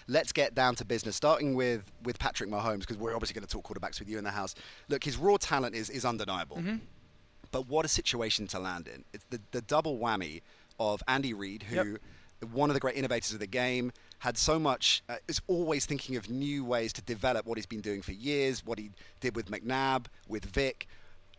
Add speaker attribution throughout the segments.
Speaker 1: let's get down to business, starting with Patrick Mahomes, because we're obviously going to talk quarterbacks with you in the house. Look, his raw talent is undeniable. But what a situation to land in. It's the double whammy of Andy Reid, who, one of the great innovators of the game, had so much, is always thinking of new ways to develop what he's been doing for years, what he did with McNabb, with Vic.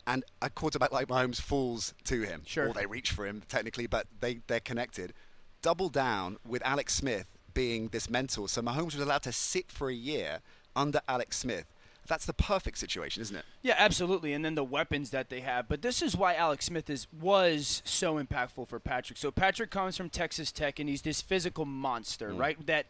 Speaker 1: And a quarterback like Mahomes falls to him.
Speaker 2: Sure.
Speaker 1: Or they reach for him, technically, but they're connected. Double down with Alex Smith being this mentor. So Mahomes was allowed to sit for a year under Alex Smith. That's the perfect situation, isn't it?
Speaker 2: Yeah, absolutely. And then the weapons that they have. But this is why Alex Smith was so impactful for Patrick. So Patrick comes from Texas Tech, and he's this physical monster, right, that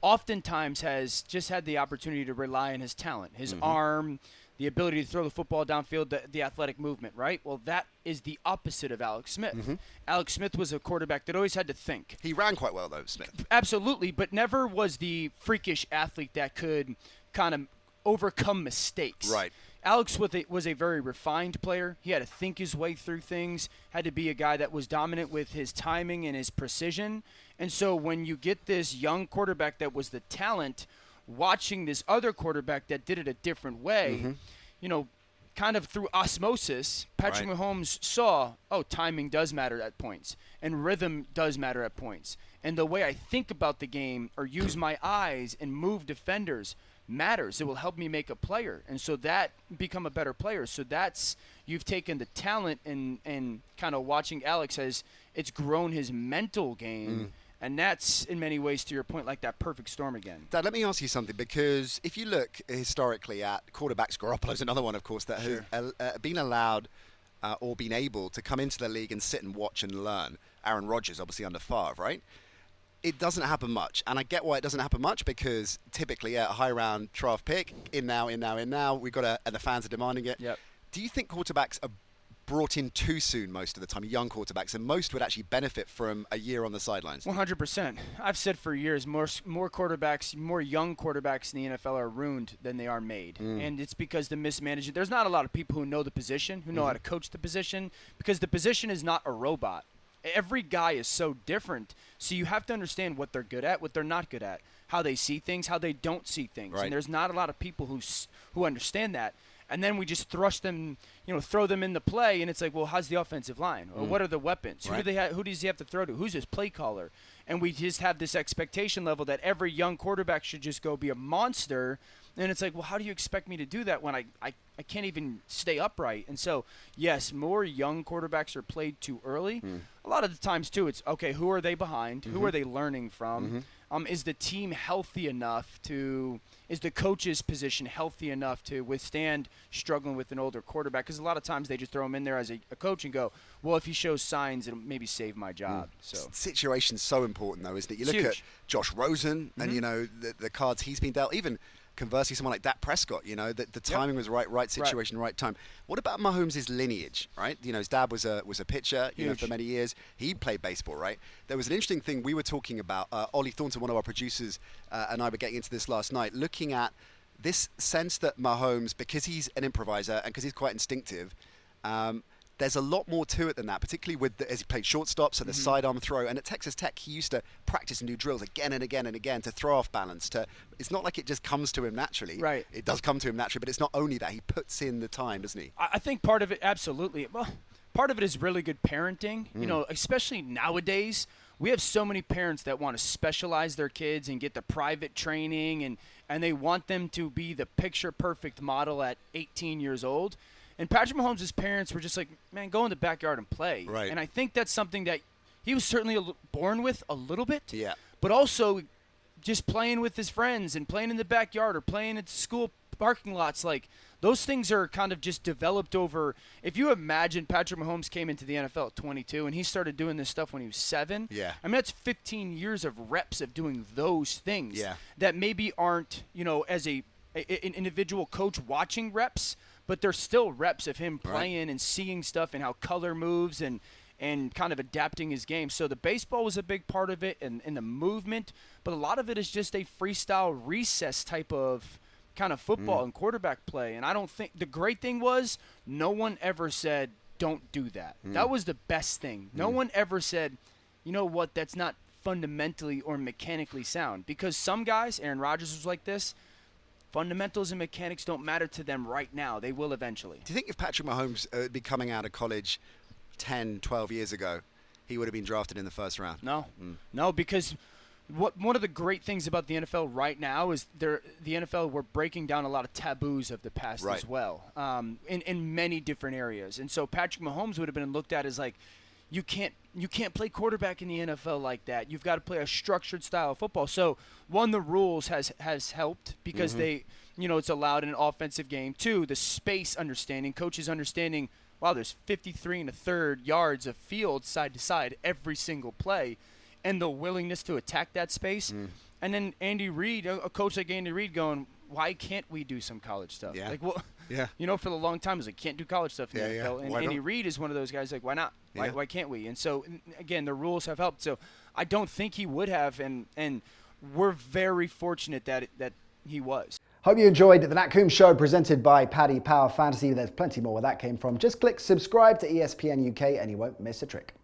Speaker 2: oftentimes has just had the opportunity to rely on his talent, his arm, the ability to throw the football downfield, the athletic movement, right? Well, that is the opposite of Alex Smith. Alex Smith was a quarterback that always had to think.
Speaker 1: He ran quite well, though, Smith.
Speaker 2: Absolutely, but never was the freakish athlete that could kind of overcome mistakes.
Speaker 1: Right.
Speaker 2: Alex was a very refined player. He had to think his way through things, had to be a guy that was dominant with his timing and his precision. And so when you get this young quarterback that was the talent, watching this other quarterback that did it a different way, kind of through osmosis, Patrick Mahomes saw, timing does matter at points, and rhythm does matter at points. And the way I think about the game or use my eyes and move defenders matters. It will help me make a player. And so that become a better player. So that's, you've taken the talent and kind of watching Alex as it's grown his mental game. And that's, in many ways, to your point, like that perfect storm again.
Speaker 1: Dad, let me ask you something, because if you look historically at quarterbacks, Garoppolo's another one, of course, that has been allowed or been able to come into the league and sit and watch and learn. Aaron Rodgers, obviously, under Favre, right? It doesn't happen much. And I get why it doesn't happen much, because typically a high-round draft pick, in now. We've got and the fans are demanding it.
Speaker 2: Yep.
Speaker 1: Do you think quarterbacks are brought in too soon most of the time, young quarterbacks, and most would actually benefit from a year on the sidelines?
Speaker 2: 100%. I've said for years, more quarterbacks, more young quarterbacks in the NFL are ruined than they are made. And it's because the mismanagement. There's not a lot of people who know the position, who know how to coach the position, because the position is not a robot. Every guy is so different, so you have to understand what they're good at, what they're not good at, how they see things, how they don't see things.
Speaker 1: Right.
Speaker 2: And there's not a lot of people who understand that. And then we just thrust them, throw them in the play, and it's like, well, how's the offensive line? Or what are the weapons?
Speaker 1: Right.
Speaker 2: Who does he have to throw to? Who's his play caller? And we just have this expectation level that every young quarterback should just go be a monster. And it's like, well, how do you expect me to do that when I can't even stay upright? And so, yes, more young quarterbacks are played too early. A lot of the times, too, it's, okay, who are they behind? Who are they learning from? Is the team healthy enough is the coach's position healthy enough to withstand struggling with an older quarterback? Because a lot of times they just throw him in there as a coach and go, well, if he shows signs, it'll maybe save my job. So
Speaker 1: Situation's so important, though, isn't it? You look at Josh Rosen and, the cards he's been dealt, even conversely, someone like Dak Prescott, the timing was right situation, right time. What about Mahomes' lineage, right? His dad was a pitcher, for many years. He played baseball, right? There was an interesting thing we were talking about. Ollie Thornton, one of our producers, and I were getting into this last night, looking at this sense that Mahomes, because he's an improviser and because he's quite instinctive, there's a lot more to it than that, particularly as he played shortstop, so the sidearm throw. And at Texas Tech, he used to practice and do drills again and again and again to throw off balance. It's not like it just comes to him naturally.
Speaker 2: Right.
Speaker 1: It does come to him naturally, but it's not only that. He puts in the time, doesn't he?
Speaker 2: I think part of it, absolutely. Well, part of it is really good parenting. Especially nowadays, we have so many parents that want to specialize their kids and get the private training, and they want them to be the picture-perfect model at 18 years old. And Patrick Mahomes' parents were just like, man, go in the backyard and play.
Speaker 1: Right.
Speaker 2: And I think that's something that he was certainly born with a little bit.
Speaker 1: Yeah.
Speaker 2: But also just playing with his friends and playing in the backyard or playing at school parking lots, like those things are kind of just developed over. If you imagine Patrick Mahomes came into the NFL at 22 and he started doing this stuff when he was 7.
Speaker 1: Yeah.
Speaker 2: I mean, that's 15 years of reps of doing those things.
Speaker 1: Yeah. That
Speaker 2: maybe aren't, as an individual coach watching reps, but there's still reps of him playing and seeing stuff and how color moves and kind of adapting his game. So the baseball was a big part of it and the movement, but a lot of it is just a freestyle-recess type of kind of football and quarterback play. And I don't think – the great thing was no one ever said, don't do that. That was the best thing. No one ever said, you know what, that's not fundamentally or mechanically sound. Because some guys, Aaron Rodgers was like this, fundamentals and mechanics don't matter to them right now. They will eventually.
Speaker 1: Do you think if Patrick Mahomes had been coming out of college 10, 12 years ago, he would have been drafted in the first round?
Speaker 2: No. No, because one of the great things about the NFL right now is the NFL, we're breaking down a lot of taboos of the past as well, in many different areas. And so Patrick Mahomes would have been looked at as like, you can't play quarterback in the NFL like that. You've got to play a structured style of football. So one, the rules has helped because they, it's allowed in an offensive game. Two, the space understanding, coaches understanding, wow, there's 53 1/3 yards of field side to side every single play, and the willingness to attack that space. And then Andy Reid, a coach like Andy Reid going, why can't we do some college stuff?
Speaker 1: Yeah.
Speaker 2: Like, well, for the long time, it was like, can't do college stuff in the NFL. And Andy Reid is one of those guys like, why not? Why can't we? And so, again, the rules have helped. So I don't think he would have, and we're very fortunate that he was.
Speaker 3: Hope you enjoyed the Nat Coombs Show presented by Paddy Power Fantasy. There's plenty more where that came from. Just click subscribe to ESPN UK and you won't miss a trick.